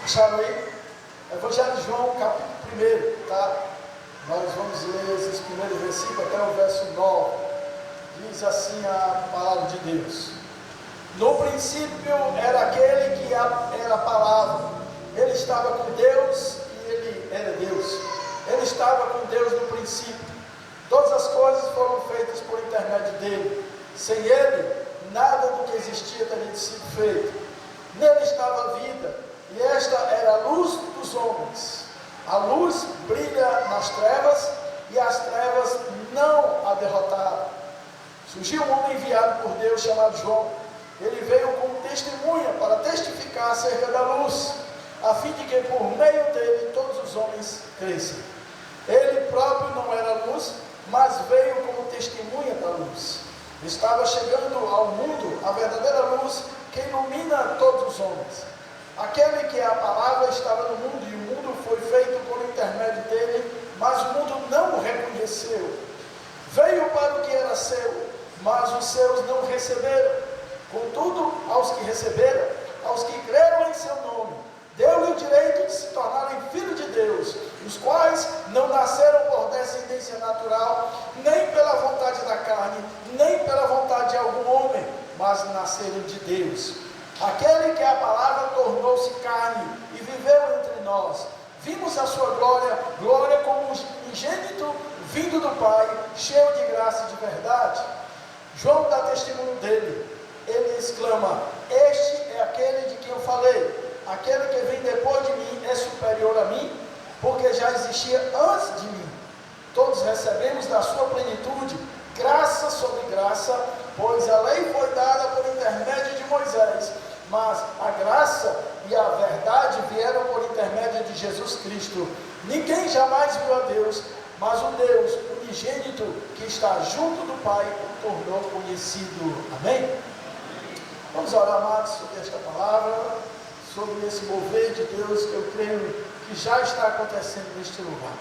Acharam aí? Evangelho de João, capítulo 1, tá? Nós vamos ler esses primeiros versículos até o verso 9. Diz assim a palavra de Deus: no princípio era aquele que era a palavra, ele estava com Deus e ele era Deus. Ele estava com Deus no princípio. Todas as coisas foram feitas por intermédio dele. Sem ele, nada do que existia teria sido feito. Nele estava a vida, e esta era a luz dos homens. A luz brilha nas trevas, e as trevas não a derrotaram. Surgiu um homem enviado por Deus chamado João. Ele veio como testemunha para testificar acerca da luz, a fim de que por meio dele todos os homens cresçam. Ele próprio não era luz, mas veio como testemunha da luz. Estava chegando ao mundo a verdadeira luz que ilumina todos os homens. Aquele que é a palavra estava no mundo, e o mundo foi feito por intermédio dele, mas o mundo não o reconheceu. Veio para o que era seu, mas os seus não o receberam. Contudo, aos que receberam, aos que creram em seu nome, deu-lhe o direito de se tornarem filhos de Deus, os quais não nasceram por descendência natural, nem pela vontade da carne, nem pela vontade de algum homem, mas nasceram de Deus. Aquele que é a palavra tornou-se carne e viveu entre nós. Vimos a sua glória, glória como unigênito vindo do Pai, cheio de graça e de verdade. João dá testemunho dele. Ele exclama: este é aquele de quem eu falei. Aquele que vem depois de mim é superior a mim, porque já existia antes de mim. Todos recebemos da sua plenitude graça sobre graça, pois a lei foi dada por intermédio de Moisés, mas a graça e a verdade vieram por intermédio de Jesus Cristo. Ninguém jamais viu a Deus, mas o Deus unigênito que está junto do Pai o tornou conhecido. Amém? Vamos orar, amados, sobre esta palavra, sobre esse mover de Deus que eu creio que já está acontecendo neste lugar.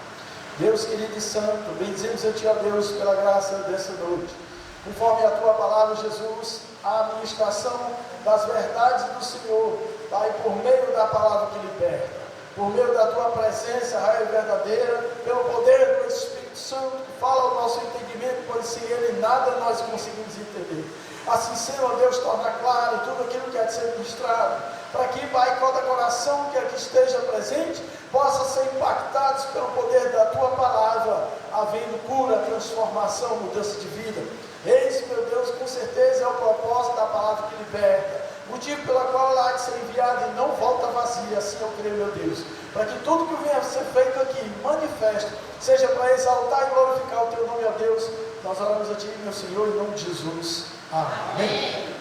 Deus querido e santo, bendizemos a Ti, ó Deus, pela graça dessa noite. Conforme a Tua palavra, Jesus, a administração das verdades do Senhor, Pai, por meio da palavra que liberta, por meio da Tua presença, raia verdadeira, pelo poder do Espírito Santo que fala ao nosso entendimento, pois sem Ele nada nós conseguimos entender. Assim, Senhor Deus, torna claro tudo aquilo que é de ser ministrado, para que, Pai, cada coração que aqui esteja presente possa ser impactados pelo poder da Tua palavra, havendo cura, transformação, mudança de vida. Eis, meu Deus, com certeza é o propósito da palavra que liberta, motivo pela qual ela há de ser enviada e não volta vazia. Assim eu creio, meu Deus, para que tudo que venha a ser feito aqui, manifesto, seja para exaltar e glorificar o Teu nome, ó Deus. Nós oramos a Ti, meu Senhor, em nome de Jesus. Amém.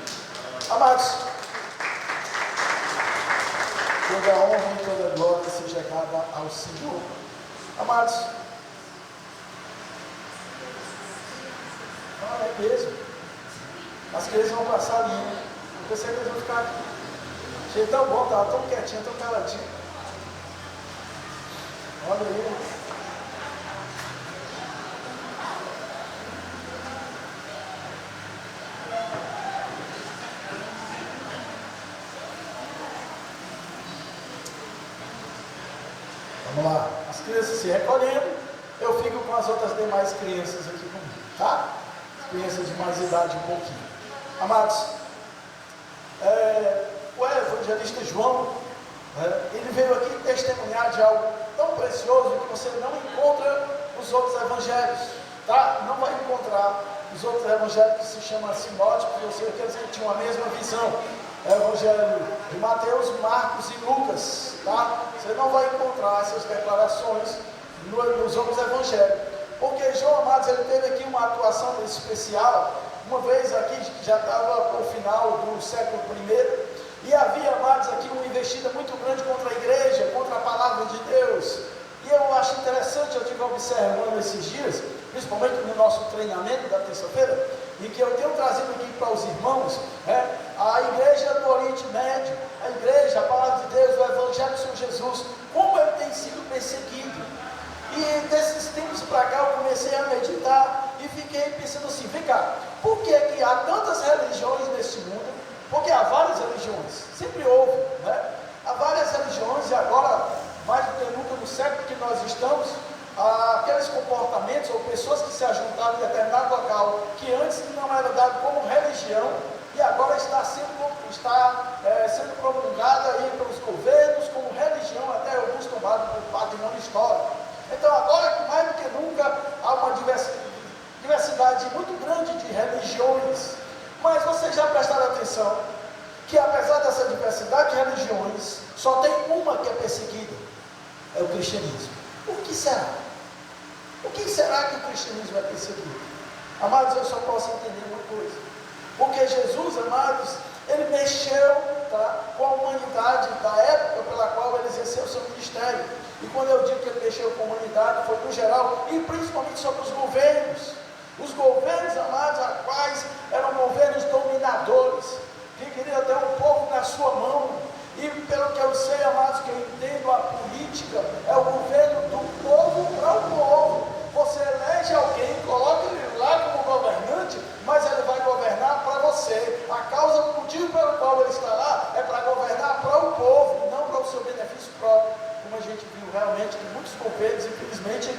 Amados, toda a honra e toda a glória seja dada ao Senhor. Amados, é mesmo, as crianças vão passar ali, eu pensei que eles vão ficar aqui. Achei tão bom, estava tão quietinho, tão caladinho. Olha aí. Vamos lá, as crianças se recolhendo, eu fico com as outras demais crianças aqui comigo, tá? As crianças de mais idade um pouquinho. Amados, o evangelista João, ele veio aqui testemunhar de algo tão precioso que você não encontra nos outros evangelhos, tá? Não vai encontrar os outros evangelhos que se chamam sinóticos, ou seja, aqueles que tinham a mesma visão. Evangelho de Mateus, Marcos e Lucas, tá? Você não vai encontrar essas declarações nos outros evangelhos, porque João, amados, ele teve aqui uma atuação especial. Uma vez aqui, já estava no final do século I, e havia, amados, aqui uma investida muito grande contra a igreja, contra a palavra de Deus. E eu acho interessante, eu estive observando esses dias, principalmente no nosso treinamento da terça-feira, e que eu tenho trazido aqui para os irmãos, a igreja do Oriente Médio, a igreja, a palavra de Deus, o Evangelho do Senhor Jesus, como ele tem sido perseguido. E desses tempos para cá eu comecei a meditar e fiquei pensando assim, vem cá, por que que há tantas religiões neste mundo? Porque há várias religiões, sempre houve, né? Há várias religiões, e a religião e agora está sendo promulgada aí pelos governos como religião, até alguns tomados como patrimônio histórico. Então agora, mais do que nunca, há uma diversidade muito grande de religiões. Mas vocês já prestaram atenção que apesar dessa diversidade de religiões, só tem uma que é perseguida, é o cristianismo. Por que será? Por que será que o cristianismo é perseguido? Amados, eu só posso entender uma coisa. Porque Jesus, amados, ele mexeu, tá, com a humanidade da época pela qual ele exerceu o seu ministério. E quando eu digo que ele mexeu com a humanidade, foi no geral, e principalmente sobre os governos. Os governos, amados, a quais eram governos dominadores, que queriam ter um povo na sua mão. E pelo que eu sei, amados, que eu entendo a política, é o governo do povo para o povo. Você elege alguém, coloca ele lá como governante, mas ele vai governar para você. A causa, o motivo pelo qual ele está lá é para governar para o povo, e não para o seu benefício próprio. Como a gente viu realmente que muitos governos, infelizmente,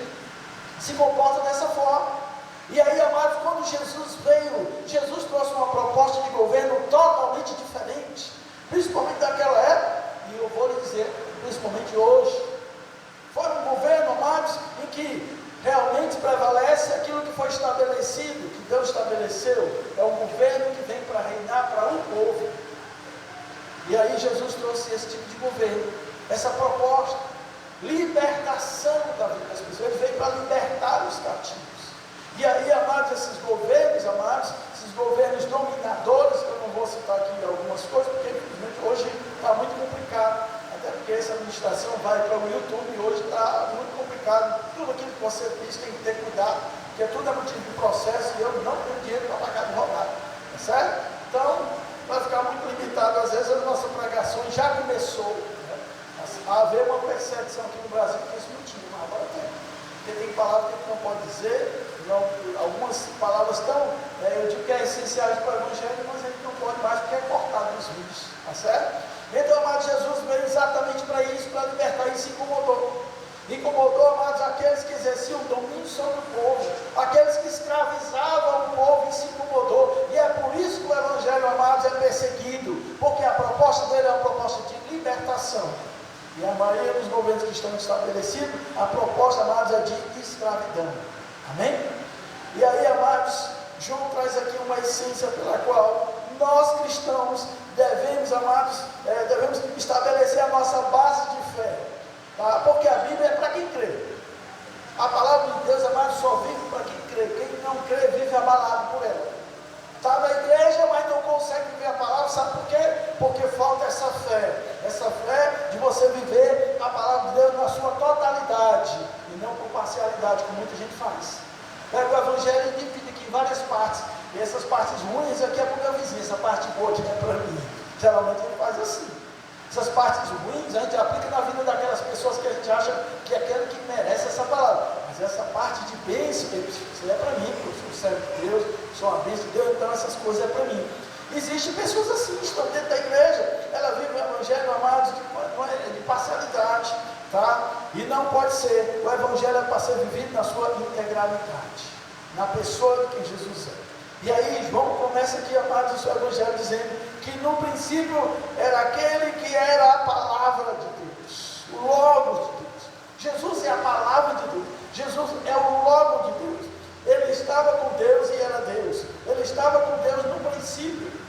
se comportam dessa forma. E aí, amados, quando Jesus veio, Jesus trouxe uma proposta de governo totalmente diferente, principalmente daquela época, e eu vou lhe dizer, principalmente hoje. Foi um governo, amados, em que realmente prevalece aquilo que foi estabelecido, que Deus estabeleceu. É um governo que vem para reinar para um povo. E aí Jesus trouxe esse tipo de governo, essa proposta, libertação da vida das pessoas. Ele veio para libertar os cativos. E aí, amados, esses governos, esses governos dominadores, que eu não vou citar aqui algumas coisas, porque infelizmente hoje está muito complicado, até porque essa administração vai para o YouTube e hoje está muito complicado. Tudo aquilo que você diz tem que ter cuidado, porque tudo é motivo de processo e eu não tenho dinheiro para pagar advogado, tá certo? Então, vai ficar muito limitado. Às vezes as nossas pregações já começou, né, a haver uma perseguição aqui no Brasil, que isso não tinha, mas agora tem. Porque tem palavras que a gente não pode dizer, não, algumas palavras tão, eu digo que é essenciais para o Evangelho, mas a gente não pode mais porque é cortado nos vídeos, tá certo? Então, amado, Jesus veio exatamente para isso, para libertar. Isso incomodou. Incomodou, amados, aqueles que exerciam domínio sobre o povo, aqueles que escravizavam o povo, isso incomodou. E é por isso que o Evangelho, amados, é perseguido, porque a proposta dele é uma proposta de libertação. E a maioria dos governos que estão estabelecidos, a proposta, amados, é de escravidão. Amém? E aí, amados, João traz aqui uma essência pela qual nós cristãos devemos, amados, devemos estabelecer a nossa base de fé, tá? Porque a Bíblia é para quem crê. A palavra de Deus, amados, só vive para quem crê. Quem não crê vive abalado por ela. Está na igreja, mas não consegue viver a palavra. Sabe por quê? Porque falta essa fé de você viver a palavra de Deus na sua totalidade e não com parcialidade, como muita gente faz. Pega o Evangelho e divide aqui em várias partes, e essas partes ruins aqui é para o meu vizinho, essa parte boa aqui é para mim. Geralmente ele faz assim. Essas partes ruins a gente aplica na vida daquelas pessoas que a gente acha que é aquele que merece essa palavra. Mas essa parte de bênção, isso é para mim, porque eu sou servo de Deus, sou uma bênção de Deus, então essas coisas é para mim. Existem pessoas assim, que estão dentro da igreja, ela vive o Evangelho, amados, de parcialidade, tá? E não pode ser. O Evangelho é para ser vivido na sua integralidade, na pessoa de quem Jesus é. E aí João começa aqui, amados, o seu Evangelho dizendo que no princípio era aquele que era a palavra de Deus, o Logos de Deus. Jesus é a palavra de Deus, Jesus é o Logos de Deus. Ele estava com Deus e era Deus. Ele estava com Deus no princípio.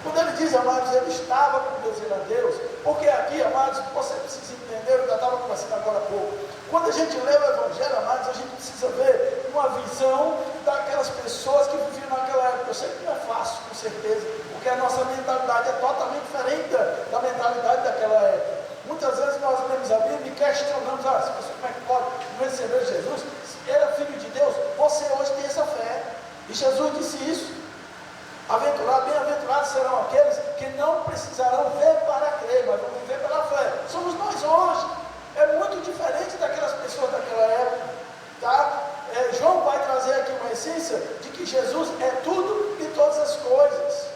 Quando ele diz, amados, ele estava com Deus e era Deus, porque aqui, amados, você precisa entender, eu já estava conversando agora há pouco. Quando a gente lê o Evangelho, amados, a gente precisa ver uma visão daquelas pessoas que viviam naquela época. Eu sei que não é fácil, com certeza, porque a nossa mentalidade é totalmente diferente da mentalidade daquela época. Muitas vezes nós lemos a Bíblia e questionamos, essa pessoa como é que pode receber Jesus? Se ele é filho de Deus, você hoje tem essa fé. E Jesus disse isso. Bem-aventurados serão aqueles que não precisarão ver para crer, mas vão viver pela fé. Somos nós hoje. É muito diferente daquelas pessoas daquela época, tá? João vai trazer aqui uma essência de que Jesus é tudo e todas as coisas.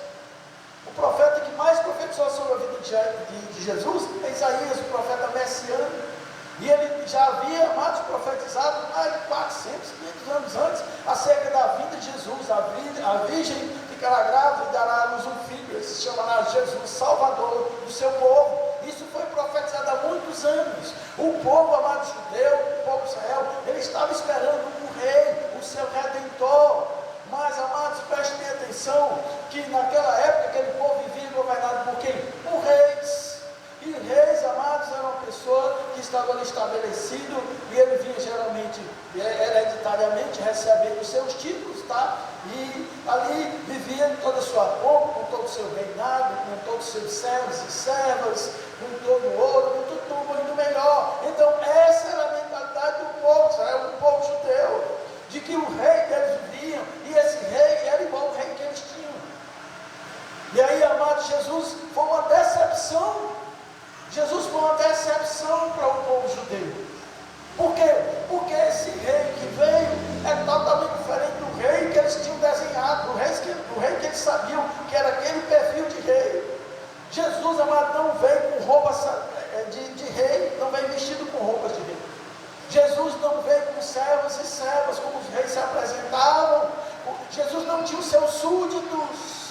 O profeta que mais profetizou sobre a vida de Jesus é Isaías, o profeta messiânico. E ele já havia, amados, profetizado mais de 400, 500 anos antes, acerca da vinda de Jesus. A virgem ficará grávida chamará Jesus Salvador do seu povo. Isso foi profetizado há muitos anos. O povo, amado judeu, o povo de Israel, ele estava esperando um rei, o seu redentor. Mas, amados, prestem atenção que naquela época aquele povo vivia governado por quem? Por reis. E reis, amados, era uma pessoa que estava ali estabelecido e ele vinha geralmente, hereditariamente, recebendo os seus títulos, tá? E ali vivia toda a sua pompa, com todo o seu reinado, com todos os seus servos e servas, com todo o ouro, com tudo muito melhor. Então, essa era a mentalidade do povo, Israel, do povo judeu, de que o rei que eles viviam, e esse rei era igual ao rei que eles tinham. E aí, amado, Jesus foi uma decepção. Jesus foi uma decepção para o povo judeu. Por quê? Porque esse rei que veio é totalmente diferente do rei que eles tinham desenhado, do rei que eles sabiam que era aquele perfil de rei. Jesus, amado, não veio com roupas de rei, não veio vestido com roupas de rei. Jesus não veio com servos e servas, como os reis se apresentavam. Jesus não tinha os seus súditos.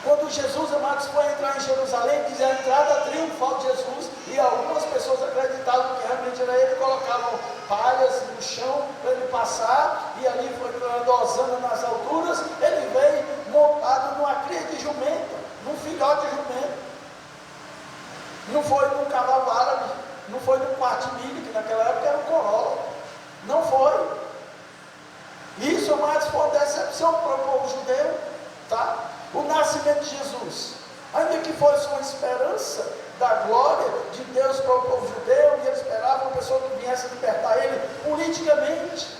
Quando Jesus, amados, foi entrar em Jerusalém, diz a entrada triunfal de Jesus, e algumas pessoas acreditavam que realmente era ele, colocavam palhas no chão para ele passar, e ali foi entrando Hosana nas alturas. Ele veio montado numa cria de jumenta, num filhote de jumenta. Não foi num cavalo árabe, não foi num quarto de milho, que naquela época era um Corolla. Não foi. Isso, amados, foi uma decepção para o povo judeu, tá? O nascimento de Jesus, ainda que fosse uma esperança da glória de Deus para o povo judeu, e ele esperava uma pessoa que viesse libertar ele politicamente,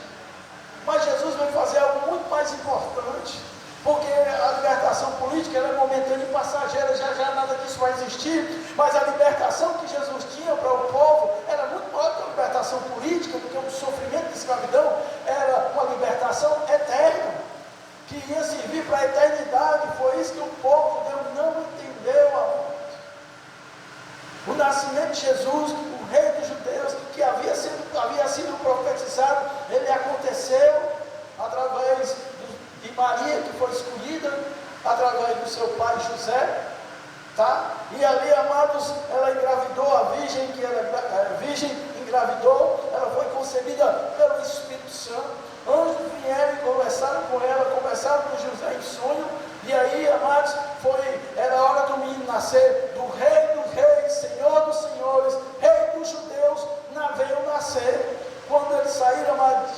mas Jesus veio fazer algo muito mais importante, porque a libertação política ela é momentânea e passageira, já nada disso vai existir, mas a libertação que Jesus tinha para o povo era muito maior que a libertação política, porque o sofrimento de escravidão era uma libertação eterna, que ia servir para a eternidade. Foi isso que o povo judeu não entendeu, amado. O nascimento de Jesus, o rei dos judeus, que havia sido profetizado, ele aconteceu através de Maria, que foi escolhida, através do seu pai José, tá? E ali, amados, ela engravidou, a virgem, que era virgem, engravidou, ela foi concebida pelo Espírito Santo. Anjos vieram e conversaram com ela, conversaram com José em sonho, e aí, amados, era a hora do menino nascer, do rei dos reis, Senhor dos senhores, rei dos judeus, veio nascer. Quando eles saíram, amados,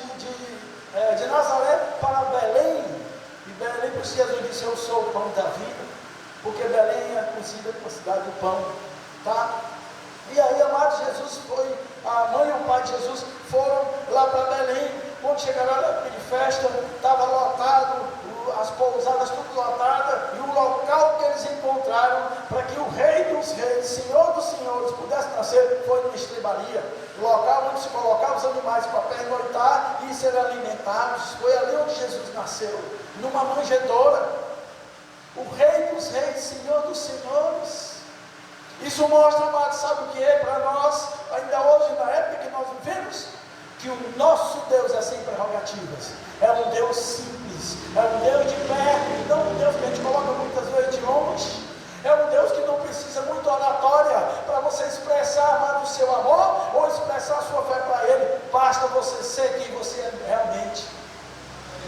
de Nazaré para Belém, e Belém, por isso Jesus disse, eu sou o pão da vida, porque Belém é conhecida como a cidade do pão, tá? E aí, amados, a mãe e o pai de Jesus foram lá para Belém. Quando chegaram na época de festa, estava lotado, as pousadas tudo lotadas, e o local que eles encontraram para que o rei dos reis, Senhor dos senhores, pudesse nascer, foi numa estrebaria, o local onde se colocavam os animais para pernoitar e serem alimentados. Foi ali onde Jesus nasceu, numa manjedoura. O rei dos reis, Senhor dos senhores. Isso mostra, amados, sabe o que é para nós, ainda hoje, na época que nós vivemos? Que o nosso Deus é sem prerrogativas, é um Deus simples, é um Deus de perto, não um Deus que a gente coloca muitas vezes de longe, é um Deus que não precisa muito oratória para você expressar, amado, o seu amor, ou expressar a sua fé para Ele, basta você ser quem você é realmente.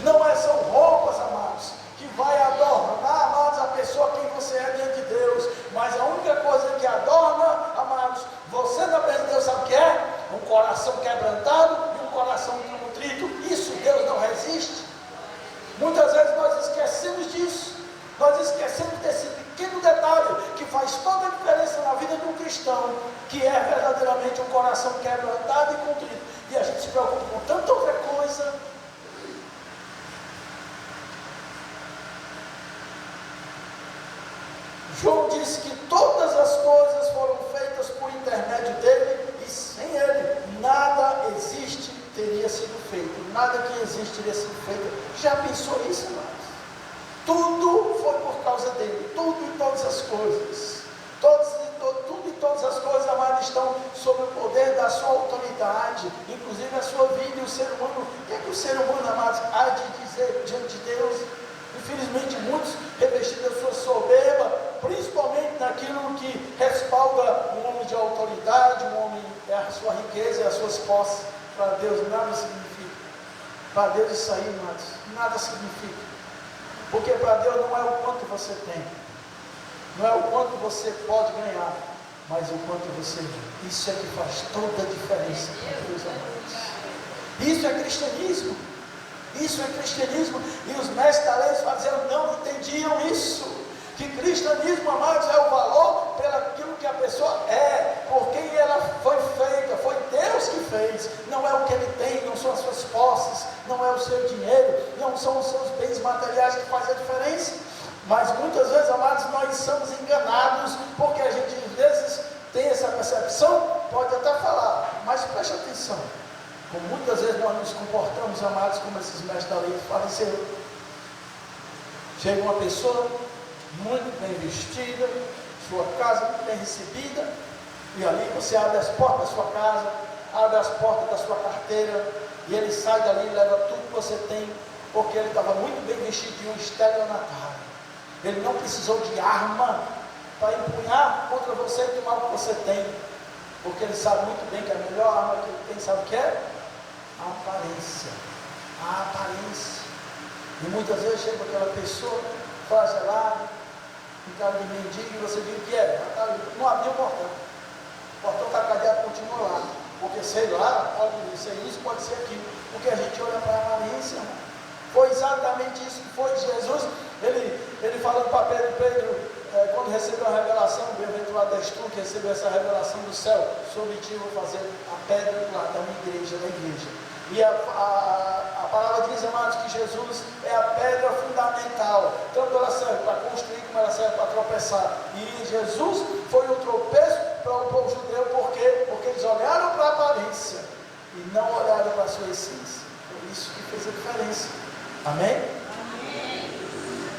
Não são roupas, amados, que vai adornar, amados, a pessoa quem você é diante de Deus, mas a única coisa que adorna, amados, você na presença de Deus, sabe o que é? Um coração quebrantado e um coração contrito. Isso Deus não resiste. Muitas vezes nós esquecemos disso, nós esquecemos desse pequeno detalhe que faz toda a diferença na vida de um cristão, que é verdadeiramente um coração quebrantado e contrito. E a gente se preocupa com tanta outra coisa. João disse que todas as coisas foram feitas por intermédio dele, e sem ele nada existe, teria sido feito. Nada que existe teria sido feito. Já pensou isso, amados? Tudo foi por causa dele, tudo e todas as coisas. Tudo e todas as coisas, amados, estão sob o poder da sua autoridade, inclusive a sua vida e o ser humano. O que é que o ser humano, amados, há de dizer diante de Deus? Infelizmente, muitos suas posses, para Deus nada significa. Para Deus isso aí, amados, nada significa. Porque para Deus não é o quanto você tem, não é o quanto você pode ganhar, mas o quanto você vê. Isso é que faz toda a diferença para Deus, amados. Isso é cristianismo. Isso é cristianismo. E os mestres da lei fariseus não entendiam isso. Que cristianismo, amados, é o valor pelaquilo que a pessoa é, por quem ela foi feita, foi Deus que fez. Não é o que ele tem, não são as suas posses, não é o seu dinheiro, não são os seus bens materiais que fazem a diferença. Mas muitas vezes, amados, nós somos enganados, porque a gente às vezes tem essa percepção, pode até falar, mas preste atenção. Como muitas vezes nós nos comportamos, amados, como esses mestres da lei fariseus. Chega uma pessoa muito bem vestida, sua casa muito bem recebida, e ali você abre as portas da sua casa, abre as portas da sua carteira, e ele sai dali e leva tudo que você tem, porque ele estava muito bem vestidinho, estelionatário. Ele não precisou de arma para empunhar contra você e tomar o que você tem, porque ele sabe muito bem que a melhor arma que ele tem, sabe o que é? A aparência. A aparência. E muitas vezes chega aquela pessoa fragelada, um cara de mendigo, e você diz o que é? Não abriu o portão. O portão está cadeado, continua lá. Porque sei lá, pode ser isso, pode ser aquilo. Porque a gente olha para a aparência. Foi exatamente isso que foi Jesus. Ele falando para Pedro, quando recebeu a revelação, bem-aventurado és tu que recebeu essa revelação do céu, sobre ti eu vou fazer a pedra da minha igreja, da igreja. E a palavra diz, amados, que Jesus é a pedra fundamental. Tanto ela serve para construir, como ela serve para tropeçar. E Jesus foi um tropeço para o povo judeu, por quê? Porque eles olharam para a aparência e não olharam para a sua essência. Foi isso que fez a diferença. Amém? Amém.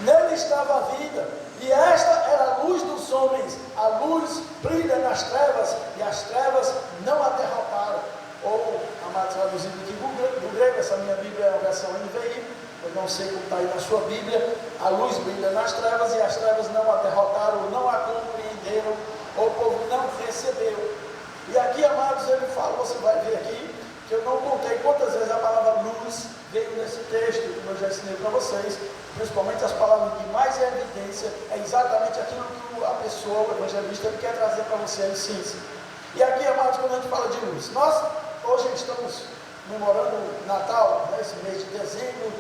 Nele estava a vida, e esta era a luz dos homens. A luz brilha nas trevas, e as trevas não a derrotaram. Ou, amados, traduzindo aqui do grego, essa minha Bíblia é uma versão NVI, eu não sei como está aí na sua Bíblia. A luz brilha nas trevas, e as trevas não a derrotaram, não a compreenderam, ou o povo não recebeu. E aqui, amados, ele fala, você vai ver aqui, que eu não contei quantas vezes a palavra luz veio nesse texto, como eu já ensinei para vocês, principalmente as palavras que mais é evidência, é exatamente aquilo que a pessoa, o evangelista, ele quer trazer para você a essência. E aqui, amados, quando a gente fala de luz, nós hoje estamos comemorando Natal, né, esse mês de dezembro,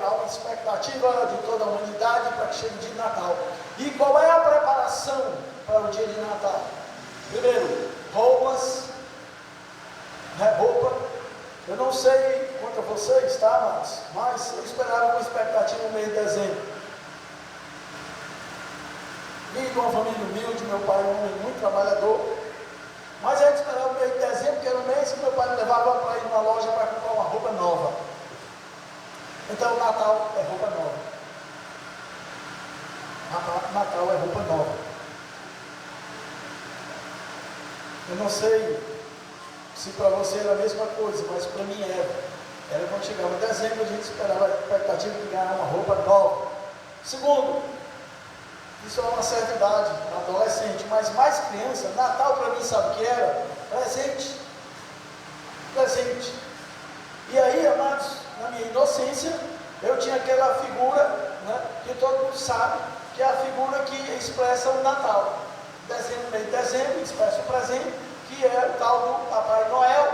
há uma expectativa de toda a humanidade para que chegue o dia de Natal. E qual é a preparação para o dia de Natal? Primeiro, roupas, roupa. Eu não sei quanto a vocês, tá, amados? Mas eu esperava uma expectativa no mês de dezembro. Vim de uma família humilde, meu pai é um homem muito trabalhador. Mas a gente esperava o mês de dezembro, que era o mês que meu pai me levava para ir numa loja para comprar uma roupa nova. Então o Natal é roupa nova. Natal é roupa nova. Eu não sei se para você era a mesma coisa, mas para mim era quando chegava dezembro, a gente esperava a expectativa de ganhar uma roupa nova. Segundo, isso é uma certa idade, adolescente, mas mais criança, Natal para mim sabe o que era? Presente. Presente. E aí, amados, na minha inocência, eu tinha aquela figura, né, que todo mundo sabe, que é a figura que expressa o Natal. Dezembro, mês de dezembro, expressa o presente, que é o tal do Papai Noel,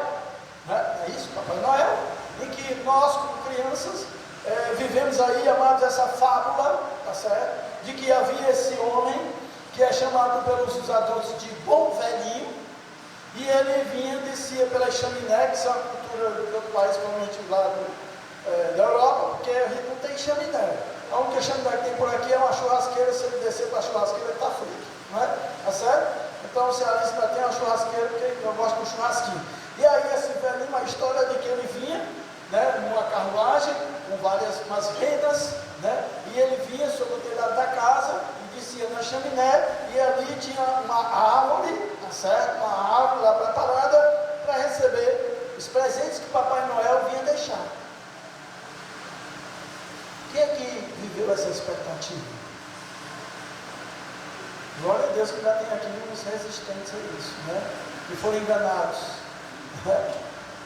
né? É isso, Papai Noel, em que nós, como crianças, vivemos aí, amados, essa fábula, tá certo? De que havia esse homem, que é chamado pelos adultos de bom velhinho, e ele vinha, descia pela chaminé, que é uma cultura do outro país, provavelmente lá da Europa, porque a gente não tem chaminé. A única chaminé que tem por aqui é uma churrasqueira, se ele descer para a churrasqueira, ele está frito, não é? Tá certo? Então o cearense ainda tem uma churrasqueira, porque eu gosto do churrasquinho. E aí esse velhinho, uma história de que ele vinha, né, numa carruagem, com umas rendas, né, e ele vinha sobre o telhado da casa, e descia na chaminé, e ali tinha uma árvore, tá certo? Uma árvore lá preparada para receber os presentes que o Papai Noel vinha deixar. Quem é que viveu essa expectativa? Glória a Deus que ainda tem aqui uns resistentes a isso, né? Que foram enganados. né?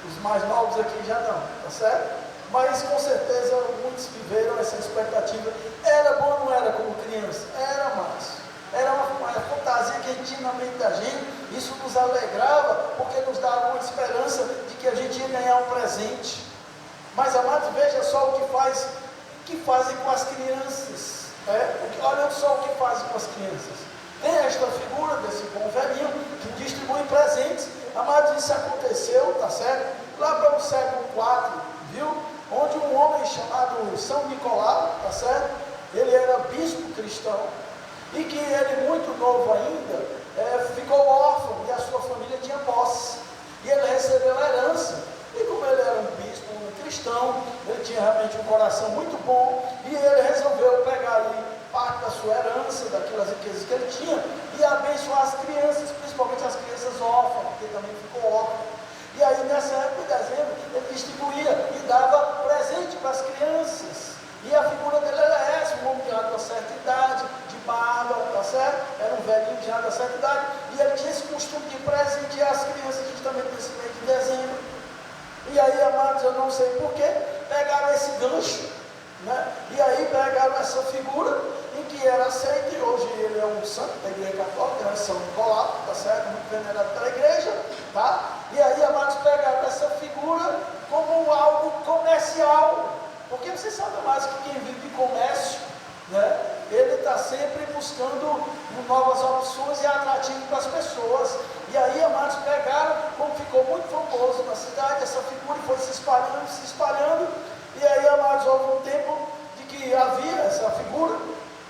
Os mais novos aqui já não, tá certo? Mas com certeza muitos viveram essa expectativa. Era bom ou não era como criança? Era mais. Era uma fantasia que a gente tinha na mente da gente. Isso nos alegrava, porque nos dava uma esperança de que a gente ia ganhar um presente. Mas, amados, veja só o que fazem com as crianças. Olha só o que fazem com as crianças. Tem esta figura desse bom velhinho que distribui presentes. Amados, isso aconteceu, tá certo? Lá para o século IV, viu? Onde um homem chamado São Nicolau, tá certo? Ele era bispo cristão. E que ele, muito novo ainda, ficou órfão e a sua família tinha posse. E ele recebeu a herança. E como ele era um bispo cristão, ele tinha realmente um coração muito bom. E ele resolveu pegar ali parte da sua herança, daquelas riquezas que ele tinha, e abençoar as crianças, principalmente as crianças órfãs, porque ele também ficou órfão. E aí, nessa época de dezembro, ele distribuía e dava presente para as crianças. E a figura dele era essa, um homem já de uma certa idade, de barba, tá certo? Era um velhinho já de uma certa idade. E ele tinha esse costume de presentear as crianças justamente nesse mês de dezembro. E aí, amados, eu não sei porquê, pegaram esse gancho, né? E aí pegaram essa figura em que era aceita, e hoje ele é um santo da igreja católica, né? São Nicolau, tá certo? Muito venerado pela igreja, tá? E aí, amados, pegaram essa figura como algo comercial. Porque você sabe mais que quem vive de comércio, né, ele está sempre buscando novas opções e atrativo para as pessoas. E aí, amados, pegaram, como ficou muito famoso na cidade, essa figura foi se espalhando. E aí, amados, houve um tempo de que havia essa figura.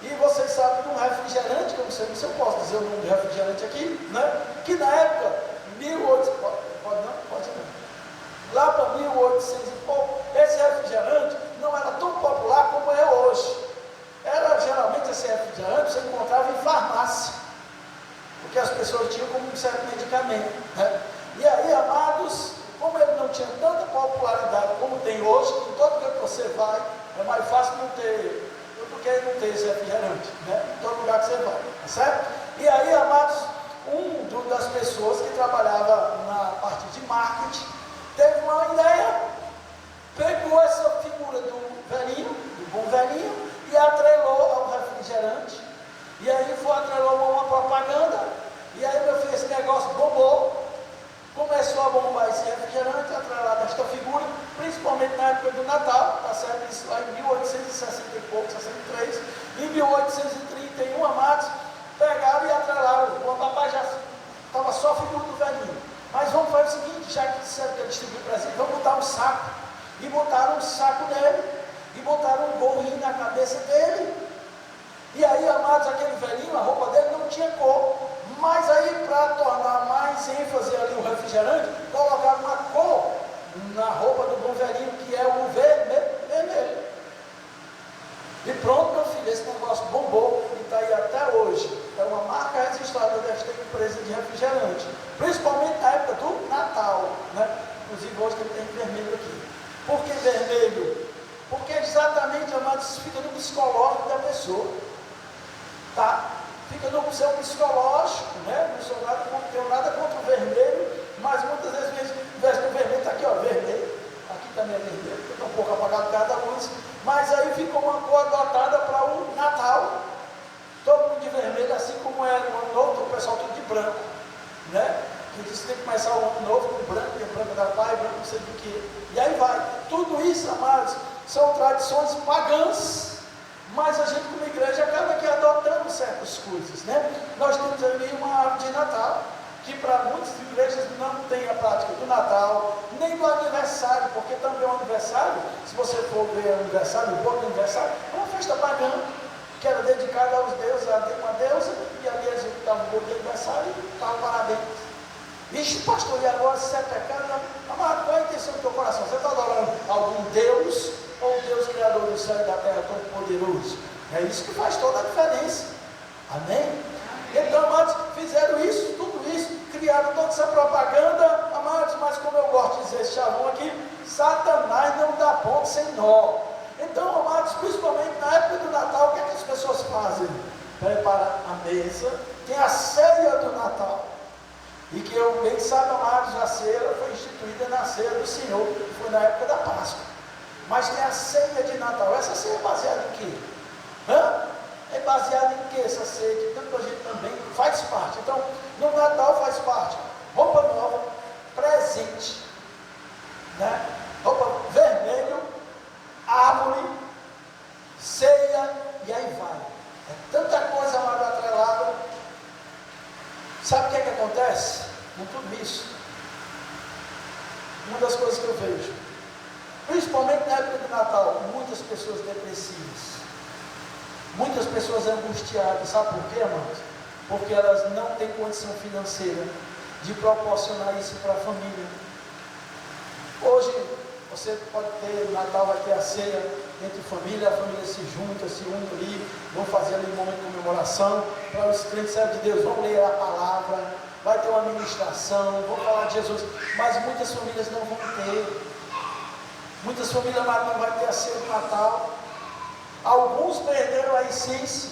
E vocês sabem de um refrigerante, que eu não sei se eu posso dizer o nome do refrigerante aqui, né, que na época, 1800, pode não. Lá para 1800 e pouco, esse refrigerante não era tão popular como é hoje. Era geralmente esse refrigerante você encontrava em farmácia, porque as pessoas tinham como um certo medicamento, né? E aí, amados, como ele não tinha tanta popularidade como tem hoje, em todo lugar que você vai, é mais fácil não ter, do que não ter esse refrigerante, né? Em todo lugar que você vai, tá certo? E aí, amados, das pessoas que trabalhava na parte de marketing, teve uma ideia, pegou essa figura do velhinho, do bom velhinho, e atrelou ao refrigerante. E aí atrelou a uma propaganda. E aí, meu filho, esse negócio bombou. Começou a bombar esse refrigerante, atrelado a esta figura, principalmente na época do Natal, tá certo? Isso lá em 1860 e pouco, 63. Em 1831, amados, pegaram e atrelaram. O papai já estava só a figura do velhinho. Mas vamos fazer o seguinte, já que disseram que ia distribuir presente, vamos botar um saco. E botaram um saco nele, e botaram um gorrinho na cabeça dele. E aí, amados, aquele velhinho, a roupa dele não tinha cor. Mas aí, para tornar mais ênfase ali o refrigerante, colocaram uma cor na roupa do bom velhinho, que é o vermelho. E pronto, meu filho, esse negócio bombou e está aí até hoje. É uma marca registrada desta empresa de refrigerante, principalmente na época do Natal, né? Inclusive hoje ele tem vermelho aqui. Por que vermelho? Porque exatamente, amados, fica no psicológico da pessoa, tá? Fica no seu psicológico, né? Não tenho nada contra o vermelho, mas muitas vezes veste o vermelho, está aqui, ó, vermelho. Aqui também é vermelho, está um pouco apagado por causa da luz. Mas aí ficou uma cor adotada para o Natal. Todo mundo de vermelho, assim como é no ano novo, o pessoal tudo de branco, né? Que diz que tem que começar o ano novo com branco, que é branco da paz, branco não sei do que. E aí vai. Tudo isso, amados, são tradições pagãs, mas a gente como igreja acaba aqui adotando certas coisas, né? Nós temos ali uma árvore de Natal, que para muitas igrejas não tem a prática do Natal, nem do aniversário, porque também o aniversário, se você for ver o aniversário, o bolo do aniversário, é uma festa pagã, que era dedicada aos deuses, a uma deusa, e ali eles executavam o bolo de aniversário e estavam parabéns. Vixe, pastor, e agora se é pecado, amado, qual é a intenção do teu coração? Você está adorando algum Deus, ou o Deus Criador do céu e da terra, todo poderoso? É isso que faz toda a diferença. Amém? Então, amados, fizeram isso, tudo isso, criaram toda essa propaganda, amados, mas como eu gosto de dizer esse chavão aqui, Satanás não dá ponto sem nó. Então, amados, principalmente na época do Natal, o que é que as pessoas fazem? Preparam a mesa, tem a ceia do Natal. E que eu bem sabe, amados, a ceia foi instituída na ceia do Senhor, que foi na época da Páscoa. Mas tem a ceia de Natal. Essa ceia é baseada em quê? É baseada em quê essa ceia? Que tanta gente também faz parte. Então, no Natal faz parte roupa nova, presente, né? Roupa vermelho, árvore, ceia, e aí vai. É tanta coisa, amado, atrelada. Sabe o que é que acontece com tudo isso? Uma das coisas que eu vejo, principalmente na época do Natal, muitas pessoas depressivas, muitas pessoas angustiadas. Sabe por quê, amados? Porque elas não têm condição financeira de proporcionar isso para a família. Hoje, você pode ter, no Natal vai ter a ceia entre família, a família se junta, se une ali, vão fazer ali um momento de comemoração, para os crentes de Deus, vão ler a palavra, vai ter uma ministração, vão falar de Jesus, mas muitas famílias não vão ter, muitas famílias não vai ter a ceia do Natal, alguns perderam a essência,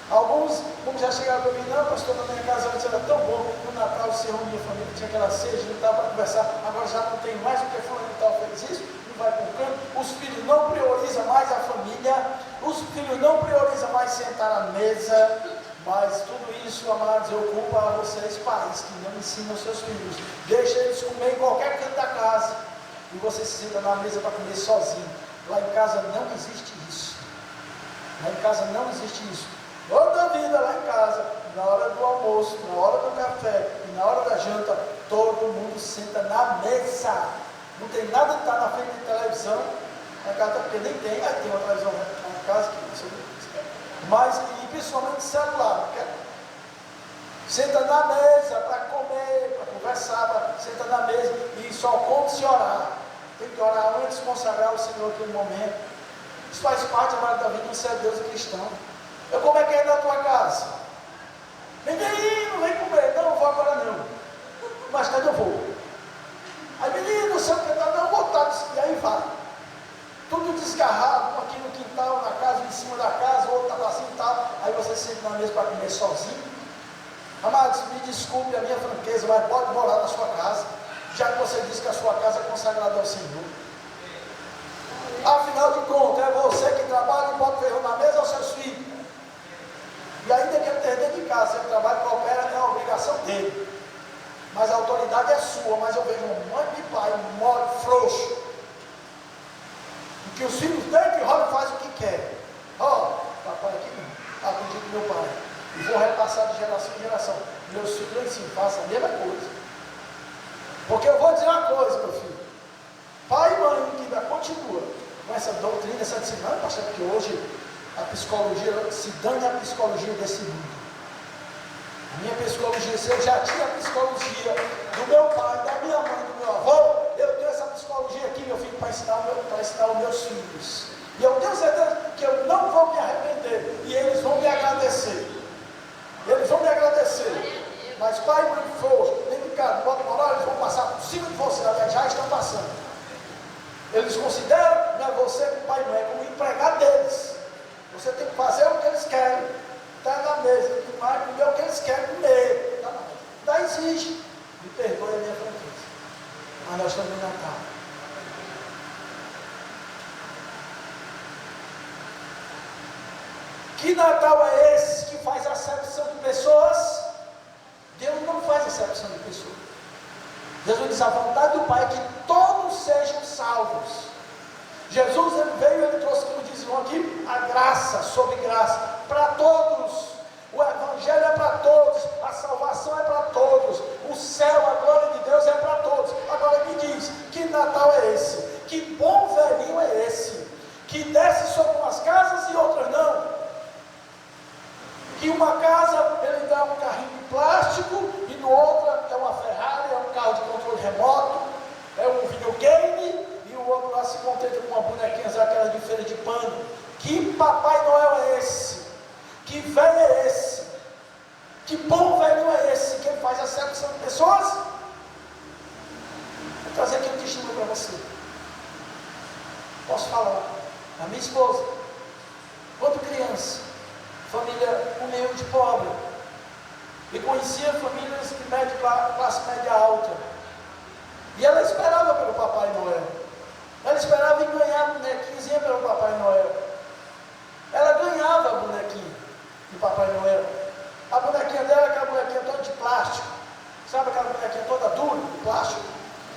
alguns, como já chegaram para mim, não, pastor, na minha casa antes era tão bom, no Natal se reunia a família, tinha aquela ceia, a gente estava para conversar, agora já não tem mais, porque fulano e tal fez isso, não vai para o canto, os filhos não priorizam mais a família, os filhos não priorizam mais sentar à mesa, mas tudo isso, amados, eu culpo a vocês, pais, que não ensinam os seus filhos, deixa eles comer em qualquer canto da casa, e você se senta na mesa para comer sozinho. Lá em casa não existe isso, lá em casa não existe isso. Toda a vida lá em casa, na hora do almoço, na hora do café e na hora da janta, todo mundo senta na mesa. Não tem nada de estar na frente de televisão, na casa, porque nem tem, aí tem uma televisão na casa, mas e principalmente celular. Senta na mesa para comer, para conversar, senta na mesa e só conta se orar. Tem que orar antes de consagrar o Senhor naquele momento. Isso faz parte, amado, da vida de um ser Deus e cristão. Como é que é na tua casa? Vem aí, não vem comer. Não vou agora não. Mais tarde eu vou. Aí, menino, não sei o que está, não, vou estar. E aí vai. Tudo desgarrado, um aqui no quintal, na casa, em cima da casa, outro está assim e tal. Aí você senta na mesa para comer sozinho. Amados, me desculpe a minha franqueza, mas pode morar na sua casa, já que você disse que a sua casa é consagrada ao Senhor. Afinal de contas, é você que trabalha e bota feijão na mesa aos seus filhos. E ainda que ele esteja dentro de casa, se ele trabalha e coopera, é a obrigação dele. Mas a autoridade é sua. Mas eu vejo um monte de pai, mole, frouxo. E que os filhos dentro e rolam e fazem o que quer. Papai aqui não. Acredito no meu pai. E vou repassar de geração em geração. Meus filhos assim, façam a mesma coisa. Porque eu vou dizer uma coisa, meu filho. Pai e mãe que ainda continua com essa doutrina, essa disciplina, pastor, que hoje a psicologia, se dane a psicologia desse mundo. A minha psicologia, se eu já tinha a psicologia do meu pai, da minha mãe, do meu avô, eu tenho essa psicologia aqui, meu filho, para ensinar os meus filhos. E eu tenho certeza que eu não vou me arrepender, e eles vão me agradecer. Eles vão me agradecer. Mas pai e mãe que for, dentro de casa, bota moral, eles vão passar por cima de você, aliás, já estão passando. Eles consideram, né, você como pai e mãe, como empregado deles. Você tem que fazer o que eles querem. Está na mesa, que vai comer o que eles querem comer. Não existe. Me perdoe a minha franqueza. Mas nós estamos no Natal. Que Natal é esse que faz acepção de pessoas? Deus não faz acepção de pessoas. Jesus diz: a vontade do Pai é que todos sejam salvos. Jesus ele veio, ele trouxe, como diz João aqui, a graça sobre graça, para todos. O Evangelho é para todos, a salvação é para todos, o céu, a glória de Deus é para todos. Agora me diz, que Natal é esse? Que bom velhinho é esse? Que desce sobre umas casas e outras não? Que uma casa ele dá um carrinho de plástico e no outro é uma Ferrari, é um carro de controle remoto, é um videogame, e o outro lá se contenta com uma bonequinha aquela de feira de pano. Que Papai Noel é esse? Que velho é esse? Que bom velho é esse? Que ele faz acepção de pessoas? Vou trazer aqui um testemunho para você. Posso falar? A minha esposa, quando criança, família humilde, pobre, e conhecia famílias de classe média alta. E ela esperava pelo Papai Noel. Ela esperava em ganhar bonequinhos pelo Papai Noel. Ela ganhava a bonequinha do Papai Noel. A bonequinha dela era aquela bonequinha toda de plástico. Sabe aquela bonequinha toda dura, de plástico?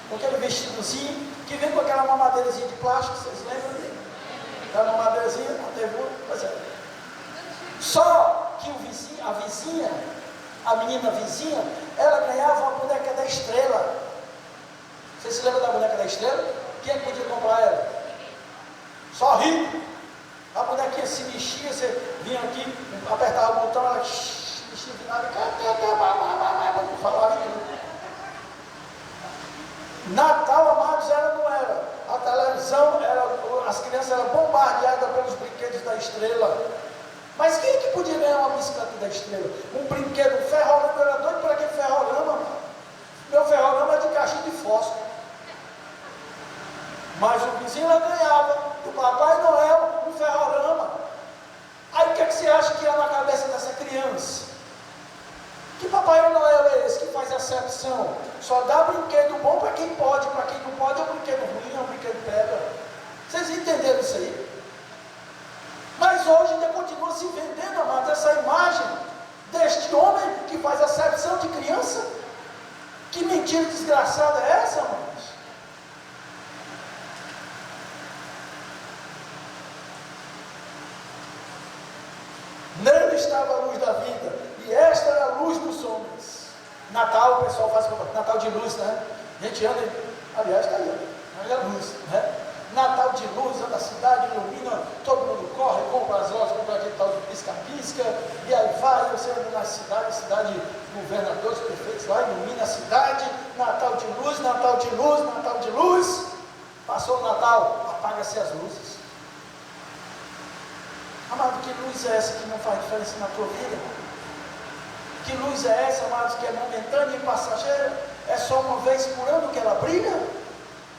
Com aquele vestidozinho, que vem com aquela mamadeirazinha de plástico, vocês lembram dele? Aquela mamadeirazinha, não teve uma? Pois é. Só que a menina vizinha, ela ganhava uma boneca da Estrela. Você se lembra da boneca da Estrela? Quem é que podia comprar ela? Só rico. A bonequinha se mexia, você vinha aqui, apertava o botão, ela mexia de nada, falava tudo. Natal, amados, não era. A televisão, as crianças eram bombardeadas pelos brinquedos da Estrela. Mas quem é que podia ganhar uma bicicleta da Estrela? Um brinquedo, um ferrolama, eu era doido por aquele ferrolama, mano. Meu ferrolama é de caixinha de fósforo. Mas o vizinho ganhava do Papai Noel um ferrolama. Aí o que você acha que ia na cabeça dessa criança? Que Papai Noel é esse que faz acepção? Só dá brinquedo bom para quem pode, para quem não pode é um brinquedo ruim, é um brinquedo pedra. Vocês entenderam isso aí? Mas hoje ainda continua se vendendo, amado, essa imagem deste homem que faz acepção de criança. Que mentira desgraçada é essa, amados? Nele estava a luz da vida, e esta era a luz dos homens. Natal, o pessoal faz Natal de luz, né? A gente anda, aliás, está aí, olha a luz, né? Natal de luz, anda a cidade, ilumina, todo mundo corre, compra as lojas, compra aquele tal de pisca-pisca, e aí vai, você anda na cidade de governadores prefeitos lá, ilumina a cidade, Natal de luz, Natal de luz, Natal de luz. Passou o Natal, apaga-se as luzes. Amado, que luz é essa que não faz diferença na tua vida? Que luz é essa, amados, que é momentânea e passageira? É só uma vez por ano que ela brilha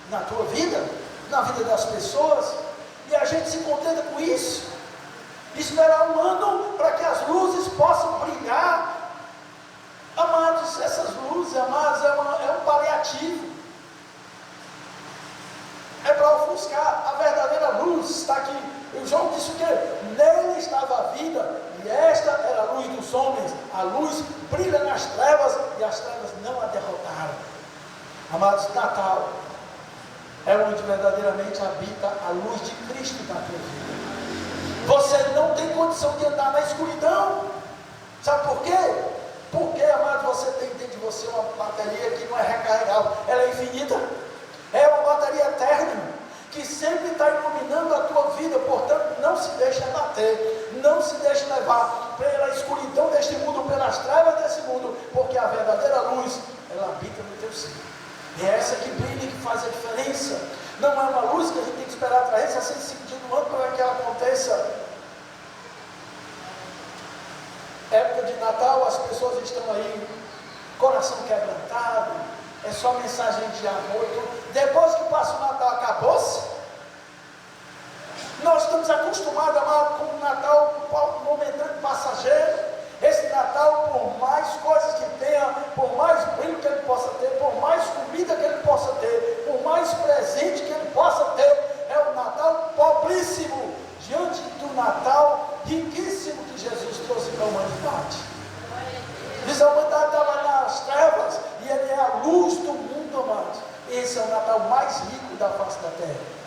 na tua vida, na vida das pessoas, e a gente se contenta com isso, esperar um ano para que as luzes possam brilhar. Amados, essas luzes, amados, é um paliativo, é para ofuscar. A verdadeira luz está aqui. O João disse o quê? Nele estava a vida, e esta era a luz dos homens. A luz brilha nas trevas, e as trevas não a derrotaram. Amados, Natal é onde verdadeiramente habita a luz de Cristo na tua vida. Você não tem condição de andar na escuridão. Sabe por quê? Porque, amado, você tem dentro de você uma bateria que não é recarregável, ela é infinita. É uma bateria eterna, que sempre está iluminando a tua vida. Portanto, não se deixe abater, não se deixe levar pela escuridão deste mundo, pelas trevas desse mundo, porque a verdadeira luz, ela habita no teu ser. É essa que brilha, que faz a diferença. Não é uma luz que a gente tem que esperar para 365 dias do ano para que ela aconteça. Época de Natal, as pessoas estão aí, coração quebrantado, é só mensagem de amor. Depois que passa o Natal, acabou-se. Nós estamos acostumados, amado, com o Natal momentâneo, passageiro. Esse Natal, por mais coisas que tenha, por mais brilho que ele possa ter, por mais comida que ele possa ter, por mais presente que ele possa ter, é um Natal pobríssimo diante do Natal riquíssimo que Jesus trouxe para a humanidade. Diz a humanidade estava nas trevas e ele é a luz do mundo, amados. Esse é o Natal mais rico da face da terra.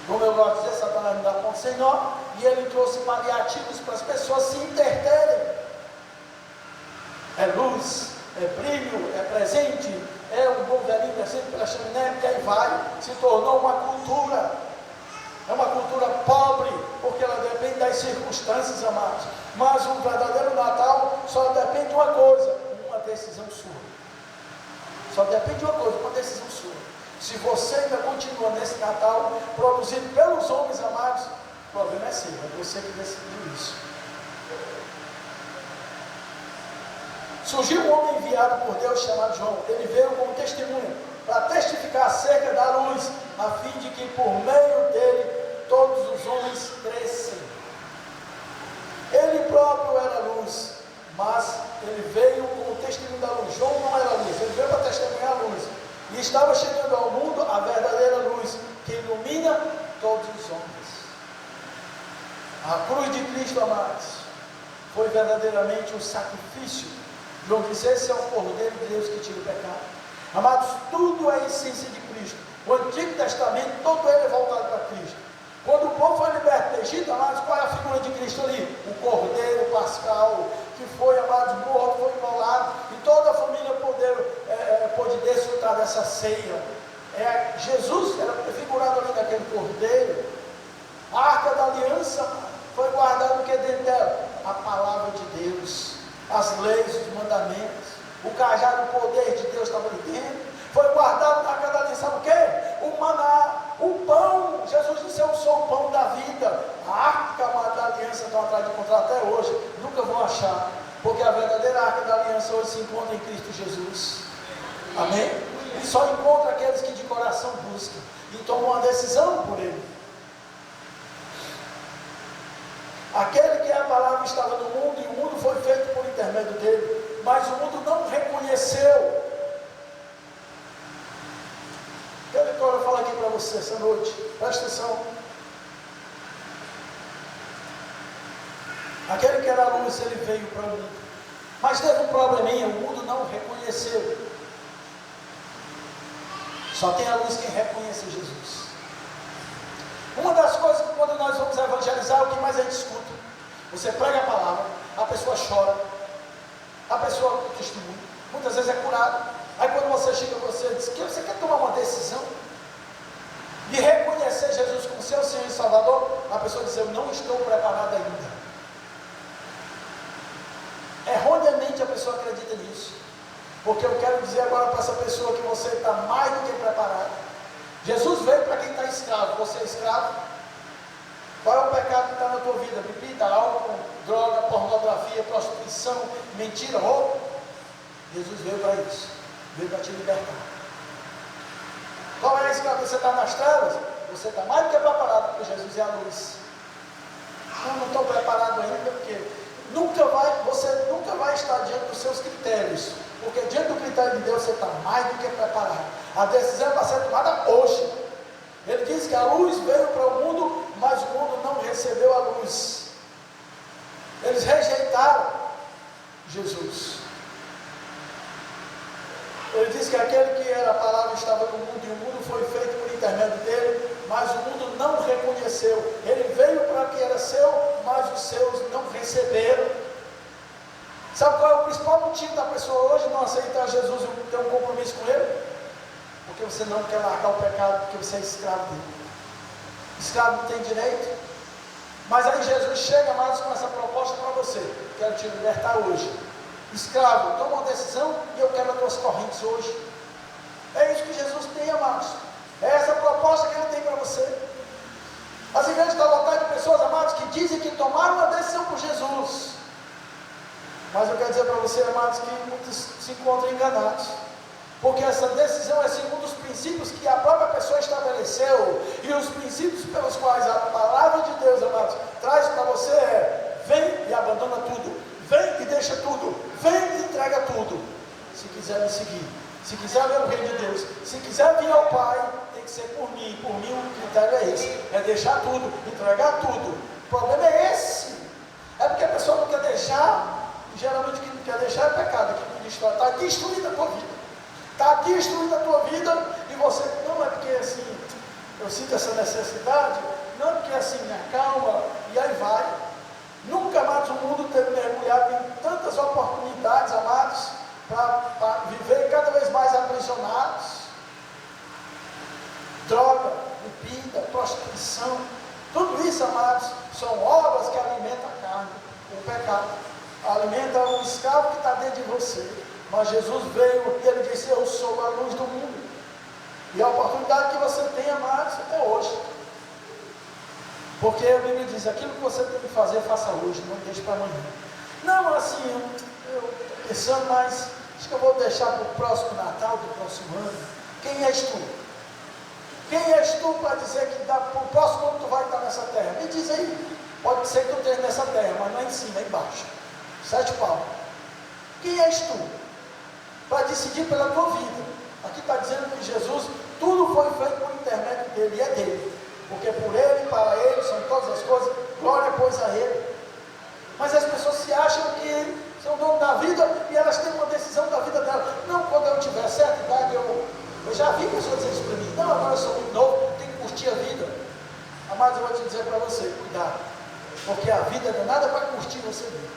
Como eu gosto de dizer, Satanás não dá ponto sem nó, e ele trouxe paliativos para as pessoas se interterem. É luz, é brilho, é presente, é um bom velhinho presente pela chaminé, que aí vai, se tornou uma cultura. É uma cultura pobre, porque ela depende das circunstâncias, amados. Mas o verdadeiro Natal só depende de uma coisa, uma decisão sua. Só depende de uma coisa, uma decisão sua. Se você ainda continua nesse Natal produzido pelos homens, amados, o problema é seu, é você que decidiu isso. Surgiu um homem enviado por Deus chamado João. Ele veio como testemunha para testificar acerca da luz, a fim de que por meio dele todos os homens crescem. Ele próprio era luz, mas ele veio estava chegando ao mundo a verdadeira luz que ilumina todos os homens. A cruz de Cristo, amados, foi verdadeiramente um sacrifício. João diz: esse é o Cordeiro de Deus que tira o pecado. Amados, tudo é a essência de Cristo. O Antigo Testamento, todo ele é voltado para Cristo. Quando o povo foi liberto do Egito, amados, qual é a figura de Cristo ali? O Cordeiro Pascal, que foi, amados, morto, foi imolado, e toda a família pôde desfrutar dessa ceia. Jesus era prefigurado ali naquele Cordeiro. A Arca da Aliança foi guardada o que dentro dela? A palavra de Deus, as leis, os mandamentos, o cajado, o poder de Deus estava ali dentro. Foi guardado na Arca da Aliança, sabe o quê? O maná, o pão. Jesus disse: eu sou o pão da vida. A Arca da Aliança estão atrás de encontrar até hoje, nunca vão achar, porque a verdadeira Arca da Aliança hoje se encontra em Cristo Jesus. Amém? E só encontra aqueles que de coração buscam e tomam uma decisão por Ele. Aquele que é a palavra estava no mundo, e o mundo foi feito por intermédio dele, mas o mundo não reconheceu. Eu quero falar aqui para você essa noite, presta atenção. Aquele que era a luz, ele veio para o mundo, mas teve um probleminha: o mundo não reconheceu. Só tem a luz quem reconhece Jesus. Uma das coisas que quando nós vamos evangelizar, o que mais a gente escuta? Você prega a palavra, a pessoa chora, a pessoa testemunha, muitas vezes é curada. Aí quando você chega, você diz que você quer tomar uma decisão de reconhecer Jesus como seu Senhor e Salvador, a pessoa diz: eu não estou preparada ainda. Erroneamente a pessoa acredita nisso, porque eu quero dizer agora para essa pessoa que você está mais do que preparado. Jesus veio para quem está escravo. Você é escravo? Qual é o pecado que está na tua vida? Bebida, álcool, droga, pornografia, prostituição, mentira, roubo? Jesus veio para isso, veio para te libertar. Qual é a escravidão? Você está nas trevas? Você está mais do que preparado, porque Jesus é a luz. Eu não estou preparado ainda, porque você nunca vai estar diante dos seus critérios, porque diante do critério de Deus você está mais do que preparado. A decisão é para ser tomada hoje. Ele diz que a luz veio para o mundo, mas o mundo não recebeu a luz. Eles rejeitaram Jesus. Ele diz que aquele que era a palavra estava no mundo, e o mundo foi feito por intermédio dele, mas o mundo não reconheceu. Ele veio para que era seu, mas os seus não receberam. Sabe qual é o principal motivo da pessoa hoje não aceitar Jesus e ter um compromisso com Ele? Porque você não quer largar o pecado, porque você é escravo dele. Escravo não tem direito. Mas aí Jesus chega mais com essa proposta para você: quero te libertar hoje. Escravo, toma uma decisão e eu quero as tuas correntes hoje. É isso que Jesus tem, amados. É essa proposta que Ele tem para você. As igrejas estão lotadas de pessoas, amados, que dizem que tomaram uma decisão por Jesus. Mas eu quero dizer para você, amados, que muitos se encontram enganados. Porque essa decisão é segundo os princípios que a própria pessoa estabeleceu. E os princípios pelos quais a palavra de Deus, amados, traz para você é: vem e abandona tudo. Vem e deixa tudo. Vem e entrega tudo. Se quiser me seguir, se quiser ver o reino de Deus, se quiser vir ao Pai, tem que ser por mim. Por mim o critério é esse: é deixar tudo, entregar tudo. O problema é esse. É porque a pessoa não quer deixar. Geralmente o que não quer deixar é pecado. Está destruída a tua vida. Está destruída a tua vida. E você, não é porque assim, eu sinto essa necessidade, não é porque assim, me acalma, e aí vai. Nunca mais o mundo teve mergulhado em tantas oportunidades, amados, para viver cada vez mais aprisionados. Droga, bebida, prostituição, tudo isso, amados, são obras que alimentam a carne, o pecado. Alimenta o escravo que está dentro de você. Mas Jesus veio e Ele disse: eu sou a luz do mundo. E a oportunidade que você tem, amados, é hoje. Porque a Bíblia diz: aquilo que você tem que fazer, faça hoje, não deixe para amanhã. Não, assim, eu estou pensando, mas acho que eu vou deixar para o próximo Natal, do próximo ano. Quem és tu? Quem és tu para dizer que para o próximo ano tu vai estar nessa terra? Me diz aí. Pode ser que tu esteja nessa terra, mas não é em cima, é embaixo. 7 palmos. Quem és tu para decidir pela tua vida? Aqui está dizendo que Jesus, tudo foi feito por intermédio dele, e é dele. Porque por ele, para ele, são todas as coisas, glória pois a ele. Mas as pessoas se acham que são dono da vida e elas têm uma decisão da vida dela. Não, quando eu tiver certa idade, eu já vi pessoas dizendo isso para mim. Não, agora eu sou muito novo, tenho que curtir a vida. Amados, eu vou te dizer para você, cuidado. Porque a vida não é nada para curtir você mesmo.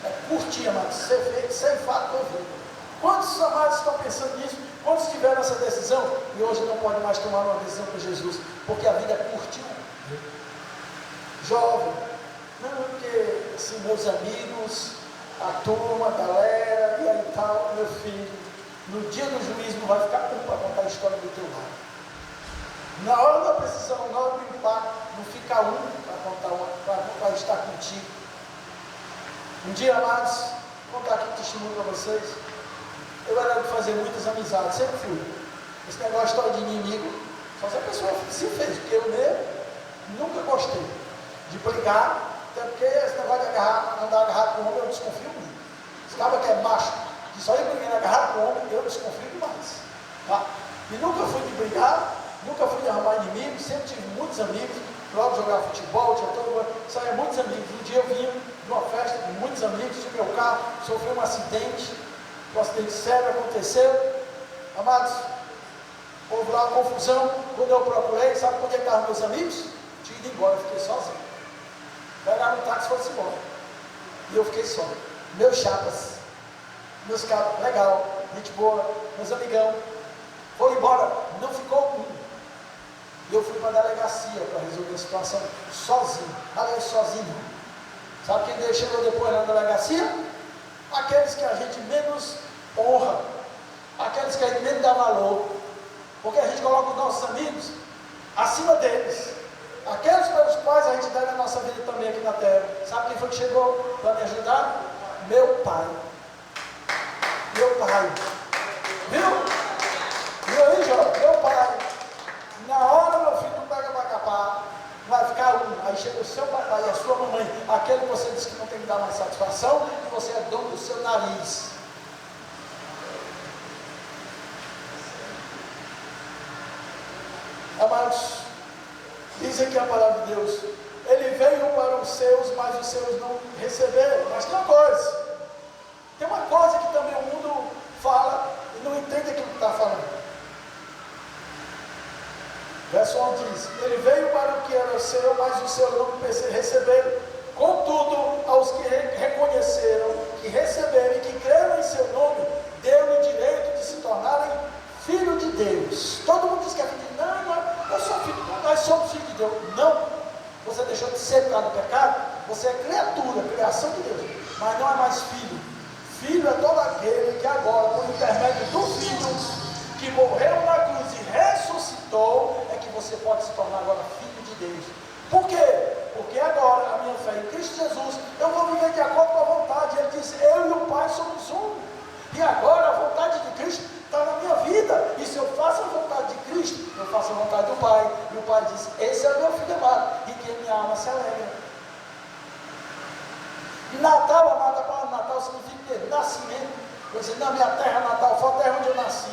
É curtir, amados, ser fato da vida. Quantos amados estão pensando nisso? Quantos tiveram essa decisão e hoje não podem mais tomar uma decisão com Jesus? Porque a vida é curtir. Jovem, não, porque assim, meus amigos, a turma, a galera, e aí tal, meu filho, no dia do juízo não vai ficar um para contar a história do teu lado. Na hora da precisão, na hora do impacto, não fica um para estar contigo. Um dia, amados, vou contar aqui um testemunho para vocês. Eu era de fazer muitas amizades, sempre fui. Esse negócio de inimigo, só se a pessoa se fez, porque eu mesmo nunca gostei de brigar, até porque esse negócio de andar agarrado com o homem, eu desconfio muito. Esse cara que é macho, que só ia brigando agarrado com o homem, eu desconfio demais. Tá? E nunca fui de brigar, nunca fui de arrumar inimigos, sempre tive muitos amigos, logo jogar futebol, tinha todo mundo, saía muitos amigos. Um dia eu vinha de uma festa com muitos amigos, tinha meu carro, sofri um acidente sério aconteceu. Amados, houve lá uma confusão. Quando eu procurei, sabe onde é que estavam meus amigos? Tinha ido embora, eu fiquei sozinho. Pegaram um táxi e foram embora. E eu fiquei só. Meus chapas, meus caras, legal, gente boa, meus amigão, foram embora, não ficou um. E eu fui para a delegacia para resolver a situação sozinho. Aliás, sozinho. Sabe quem chegou depois na delegacia? Aqueles que a gente menos honra, aqueles que a gente menos dá valor, porque a gente coloca os nossos amigos acima deles, aqueles pelos quais a gente deve a nossa vida também aqui na terra. Sabe quem foi que chegou para me ajudar? Meu pai. Meu pai. Viu aí, Jó? Meu pai. Na hora, meu filho, não pega para capar, vai ficar um. Aí chega o seu papai e a sua mamãe, aquele que você disse que não tem que dar mais satisfação, e você é dono do seu nariz. Amados, diz aqui a palavra de Deus, ele veio para os seus, mas os seus não receberam. Mas tem uma coisa que também o mundo fala e não entende aquilo que está falando. Verso 11 diz, ele veio para o que era seu, mas os seus não receberam. Contudo, aos que reconheceram, que receberam e que creram em seu nome, deu-lhe direito de se tornarem filho de Deus. Todo mundo diz que é filho de Deus. Não, eu sou filho, nós somos filhos de Deus. Não, você deixou de ser por causa do pecado, você é criatura, criação de Deus, mas não é mais filho. Filho é todo aquele que agora, por intermédio do Filho, que morreu na cruz e ressuscitou, é que você pode se tornar agora filho de Deus. Por quê? Porque agora a minha fé em Cristo Jesus, eu vou viver de acordo com a vontade. Ele disse, eu e o Pai somos um. E agora a vontade de Cristo está na minha vida. E se eu faço a vontade de Cristo, eu faço a vontade do Pai. E o Pai diz, esse é o meu filho amado, e quem me ama se alegra. E Natal, amado, a palavra Natal significa nascimento. Eu disse, na minha terra natal, foi a terra onde eu nasci.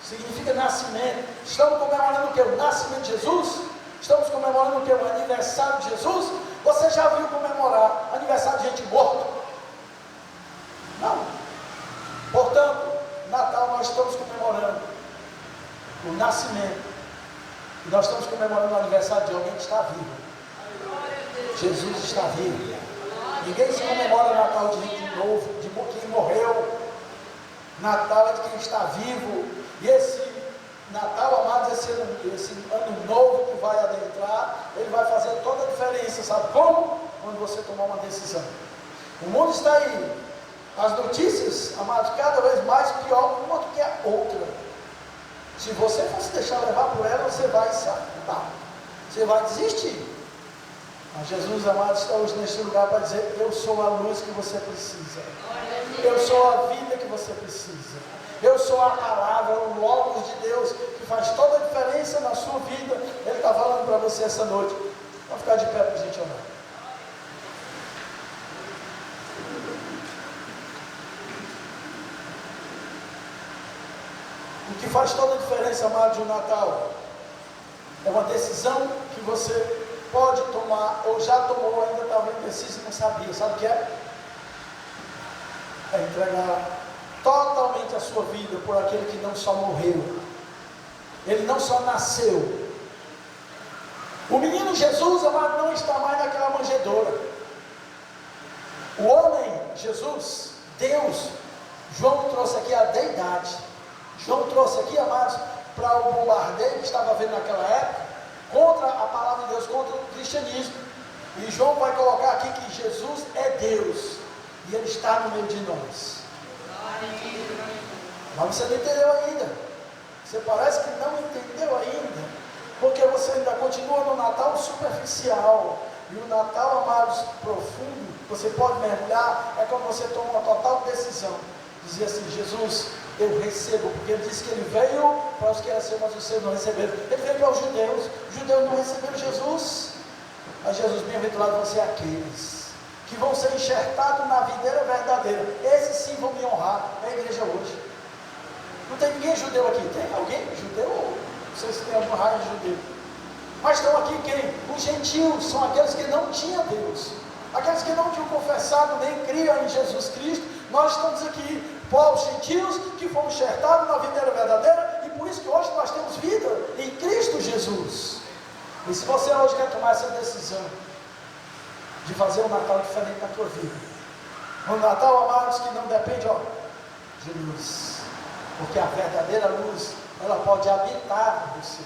Significa nascimento. Estamos comemorando o que? O nascimento de Jesus? Estamos comemorando o que? O aniversário de Jesus? Você já viu comemorar aniversário de gente morta? Não. Portanto, Natal nós estamos comemorando o nascimento. E nós estamos comemorando o aniversário de alguém que está vivo. Jesus está vivo. Ninguém se comemora Natal de gente novo, de quem morreu. Natal é de quem está vivo. E esse Natal, amados, esse ano novo que vai adentrar, ele vai fazer toda a diferença, sabe como? Quando você tomar uma decisão. O mundo está aí, as notícias, amados, cada vez mais pior uma do que a outra. Se você for se deixar levar por ela, você vai se afundar, você vai desistir. Mas Jesus, amados, está hoje neste lugar para dizer, eu sou a luz que você precisa, eu sou a vida que você precisa. Eu sou a palavra, o Logos de Deus, que faz toda a diferença na sua vida. Ele está falando para você essa noite. Vamos ficar de pé para a gente orar. O que faz toda a diferença, amado, de um Natal, é uma decisão que você pode tomar, ou já tomou, ainda estava indeciso e não sabia. Sabe o que é? É entregar totalmente a sua vida por aquele que não só morreu, ele não só nasceu. O menino Jesus, amado, não está mais naquela manjedoura. O homem, Jesus, Deus, João trouxe aqui a deidade. João trouxe aqui, amados, para o bombardeio que estava havendo naquela época, contra a palavra de Deus, contra o cristianismo. E João vai colocar aqui que Jesus é Deus, e Ele está no meio de nós. Mas você não entendeu ainda. Você parece que não entendeu ainda, porque você ainda continua no Natal superficial. E o Natal, amados, profundo, você pode mergulhar, é quando você toma uma total decisão. Dizer assim: Jesus, eu recebo, porque ele disse que ele veio para os que receberam, mas vocês não receberam. Ele veio para os judeus não receberam Jesus. Mas Jesus, bem-aventurado vão ser aqueles que vão ser enxertados na videira verdadeira. Esses sim vão me honrar. É a igreja hoje. Não tem ninguém judeu aqui. Tem alguém judeu? Não sei se tem algum raio judeu. Mas estão aqui quem? Os gentios, são aqueles que não tinham Deus, aqueles que não tinham confessado nem criam em Jesus Cristo. Nós estamos aqui, povos gentios, que fomos enxertados na videira verdadeira, e por isso que hoje nós temos vida em Cristo Jesus. E se você hoje quer tomar essa decisão de fazer um Natal diferente na tua vida, um Natal, amados, que não depende, de luz, porque a verdadeira luz, ela pode habitar em você.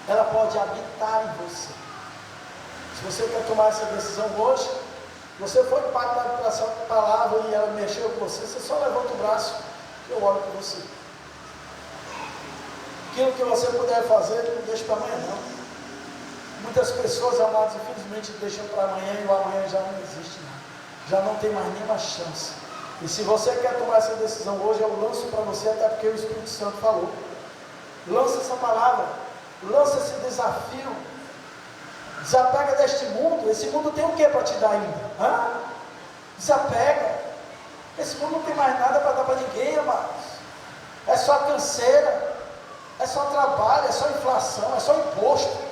Ela pode habitar em você. Se você quer tomar essa decisão hoje, você foi parte da palavra e ela mexeu com você, você só levanta o braço e eu oro por você. Aquilo que você puder fazer, não deixe para amanhã não. Muitas pessoas, amadas, infelizmente deixam para amanhã e o amanhã já não existe mais. Já não tem mais nenhuma chance. E se você quer tomar essa decisão hoje, eu lanço para você, até porque o Espírito Santo falou. Lança essa palavra, lança esse desafio. Desapega deste mundo. Esse mundo tem o que para te dar ainda? Desapega. Esse mundo não tem mais nada para dar para ninguém, amados. É só canseira, é só trabalho, é só inflação, é só imposto.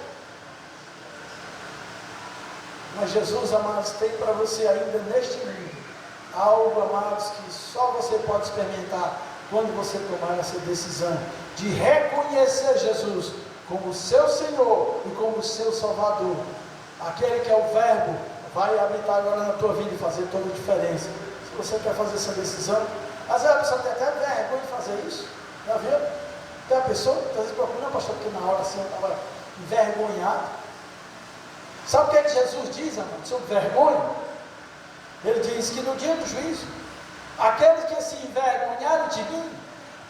Mas Jesus, amados, tem para você ainda neste mundo algo, amados, que só você pode experimentar quando você tomar essa decisão de reconhecer Jesus como seu Senhor e como seu Salvador. Aquele que é o Verbo vai habitar agora na tua vida e fazer toda a diferença. Se você quer fazer essa decisão, às vezes a pessoa tem até vergonha de fazer isso. Já viu? Tem a pessoa que às vezes procura, pastor, porque na hora assim eu estava envergonhado. Sabe o que é que Jesus diz, amado, sobre vergonha? Ele diz que no dia do juízo, aqueles que se envergonharam de mim,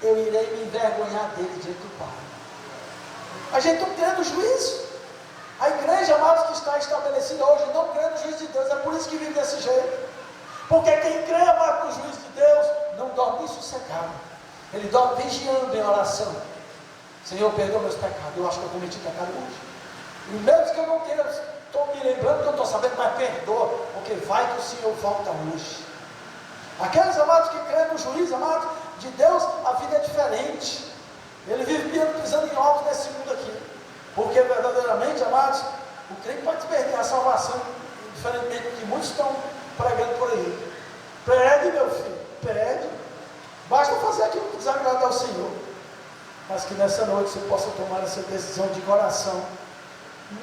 eu irei me envergonhar dele diante do Pai. A gente não crê no juízo. A igreja, amados, que está estabelecida hoje, não crê no juízo de Deus. É por isso que vive desse jeito. Porque quem crê, amado, no juízo de Deus, não dorme sossegado. Ele dorme vigiando em oração. Senhor, perdoa meus pecados. Eu acho que eu cometi pecado hoje. E mesmo que eu não tenha, estou me lembrando que eu estou sabendo, mas perdoa, porque vai que o Senhor volta hoje. Aqueles, amados, que creem no juízo, amados, de Deus, a vida é diferente. Ele vive pisando em ovos nesse mundo aqui. Porque verdadeiramente, amados, o crente pode perder a salvação, diferentemente do que muitos estão pregando por aí. Perde, meu filho, perde. Basta fazer aquilo que desagrada ao Senhor. Mas que nessa noite você possa tomar essa decisão de coração.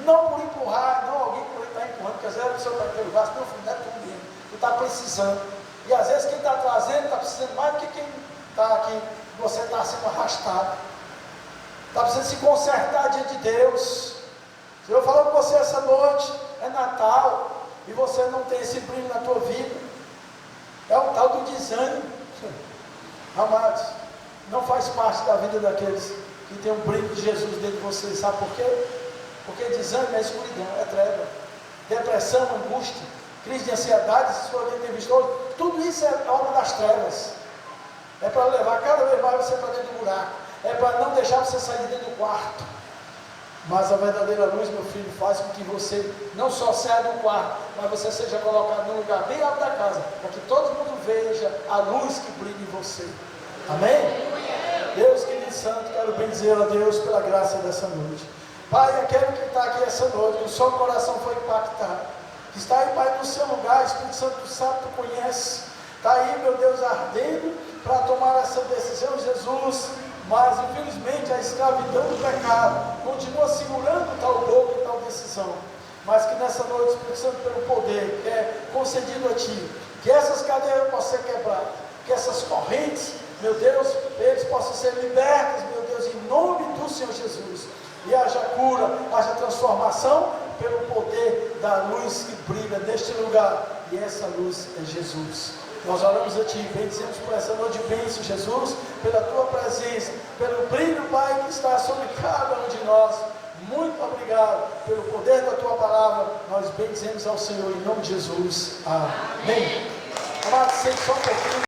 Não por empurrar, não alguém por está empurrando, porque às vezes a pessoa está pelo braço, meu filho, não é tudo mesmo. Tu está precisando. E às vezes quem está trazendo está precisando mais do que quem está aqui. Você está sendo arrastado. Está precisando se consertar diante de Deus. Se eu falar com você essa noite, é Natal, e você não tem esse brilho na tua vida, é o tal do desânimo. Amados, não faz parte da vida daqueles que tem um brilho de Jesus dentro de você. Sabe por quê? Porque desânimo é escuridão, é treva. Depressão, angústia, crise de ansiedade, se for alguém tem visto hoje, tudo isso é obra das trevas. É para levar cada vez mais você para dentro do buraco. É para não deixar você sair de dentro do quarto. Mas a verdadeira luz, meu filho, faz com que você não só saia do quarto, mas você seja colocado num lugar bem alto da casa, para que todo mundo veja a luz que brilha em você. Amém? Deus que Espírito Santo, quero bendizer a Deus pela graça dessa noite. Pai, aquele que está aqui essa noite, que o seu coração foi impactado, que está aí, Pai, no seu lugar, Espírito Santo, tu sabe, tu conhece, está aí, meu Deus, ardendo para tomar essa decisão, Jesus, mas infelizmente a escravidão do pecado continua segurando tal boca e tal decisão, mas que nessa noite, Espírito Santo, pelo poder que é concedido a Ti, que essas cadeias possam ser quebradas, que essas correntes, meu Deus, eles possam ser libertos, meu Deus, em nome do Senhor Jesus, e haja cura, haja transformação, pelo poder da luz que brilha neste lugar, e essa luz é Jesus. Nós oramos a Ti, bendizemos por essa noite de bênção, Jesus, pela Tua presença, pelo brilho, Pai, que está sobre cada um de nós. Muito obrigado pelo poder da Tua palavra. Nós bendizemos ao Senhor em nome de Jesus. Amém. Amado, sente só um pouquinho.